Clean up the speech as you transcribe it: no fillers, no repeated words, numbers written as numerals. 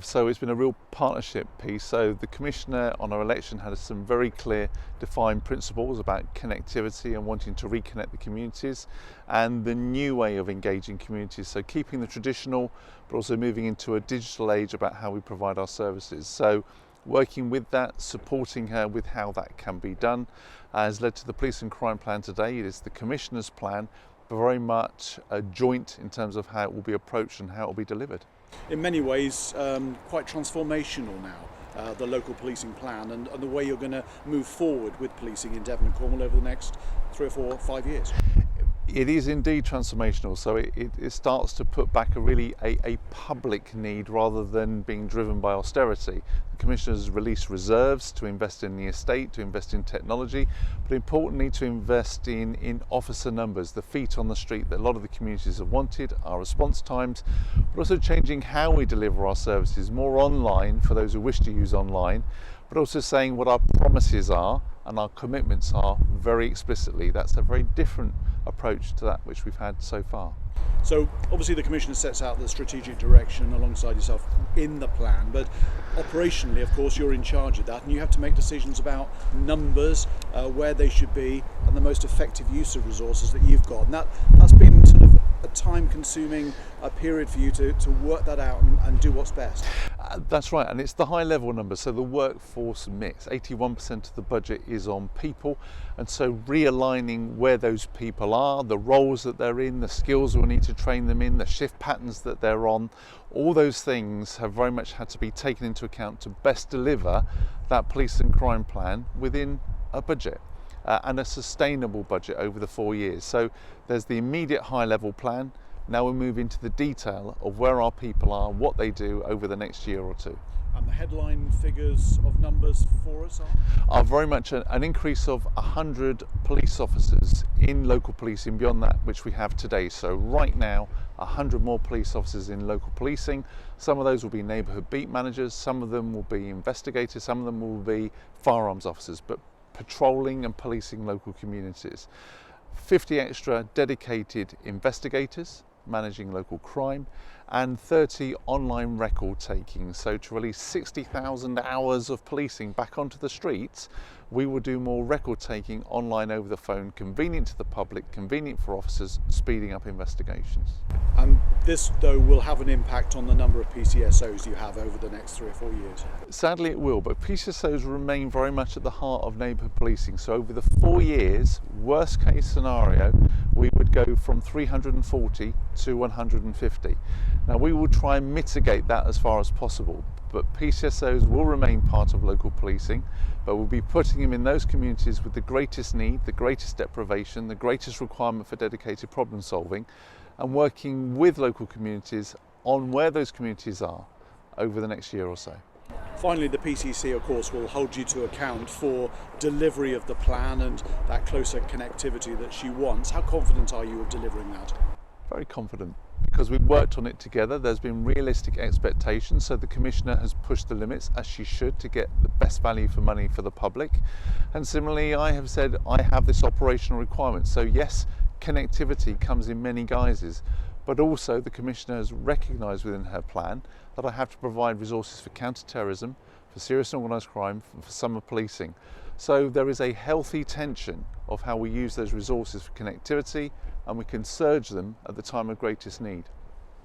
So it's been a real partnership piece. So the Commissioner on our election had some very clear defined principles about connectivity and wanting to reconnect the communities and the new way of engaging communities. So keeping the traditional but also moving into a digital age about how we provide our services. So working with that, supporting her with how that can be done has led to the Police and Crime Plan today. It is the Commissioner's plan, but very much a joint in terms of how it will be approached and how it will be delivered. In many ways, quite transformational now, the local policing plan and the way you're going to move forward with policing in Devon and Cornwall over the next 3 or 4 or 5 years. It is indeed transformational, so it starts to put back a public need rather than being driven by austerity. The Commissioner has released reserves to invest in the estate, to invest in technology, but importantly to invest in officer numbers, the feet on the street that a lot of the communities have wanted, our response times, but also changing how we deliver our services, more online for those who wish to use online, but also saying what our promises are and our commitments are very explicitly. That's a very different approach to that which we've had so far. So obviously the Commissioner sets out the strategic direction alongside yourself in the plan, but operationally of course you're in charge of that and you have to make decisions about numbers, where they should be and the most effective use of resources that you've got, and that's been sort of a time-consuming period for you to work that out and do what's best. That's right, and it's the high level numbers, so the workforce mix. 81% of the budget is on people, and so realigning where those people are, the roles that they're in, the skills we need to train them in, the shift patterns that they're on, all those things have very much had to be taken into account to best deliver that police and crime plan within a budget. And a sustainable budget over the 4 years. So there's the immediate high level plan. Now we move into the detail of where our people are, what they do over the next year or two. And the headline figures of numbers for us are very much an increase of 100 police officers in local policing beyond that which we have today. So right now 100 more police officers in local policing. Some of those will be neighbourhood beat managers, some of them will be investigators, some of them will be firearms officers, but patrolling and policing local communities. 50 extra dedicated investigators managing local crime and 30 online record taking. So to release 60,000 hours of policing back onto the streets, we will do more record taking online over the phone, convenient to the public, convenient for officers, speeding up investigations. And this though will have an impact on the number of PCSOs you have over the next 3 or 4 years. Sadly it will, but PCSOs remain very much at the heart of neighbourhood policing. So over the 4 years, worst case scenario, we would go from 340 to 150. Now we will try and mitigate that as far as possible, but PCSOs will remain part of local policing, but we'll be putting them in those communities with the greatest need, the greatest deprivation, the greatest requirement for dedicated problem solving, and working with local communities on where those communities are over the next year or so. Finally, the PCC of course will hold you to account for delivery of the plan and that closer connectivity that she wants. How confident are you of delivering that? Very confident, because we've worked on it together. There's been realistic expectations, so the Commissioner has pushed the limits, as she should, to get the best value for money for the public. And similarly, I have said I have this operational requirement. So yes, connectivity comes in many guises, but also the Commissioner has recognised within her plan that I have to provide resources for counter-terrorism, for serious and organised crime, for summer policing. So there is a healthy tension of how we use those resources for connectivity, and we can surge them at the time of greatest need.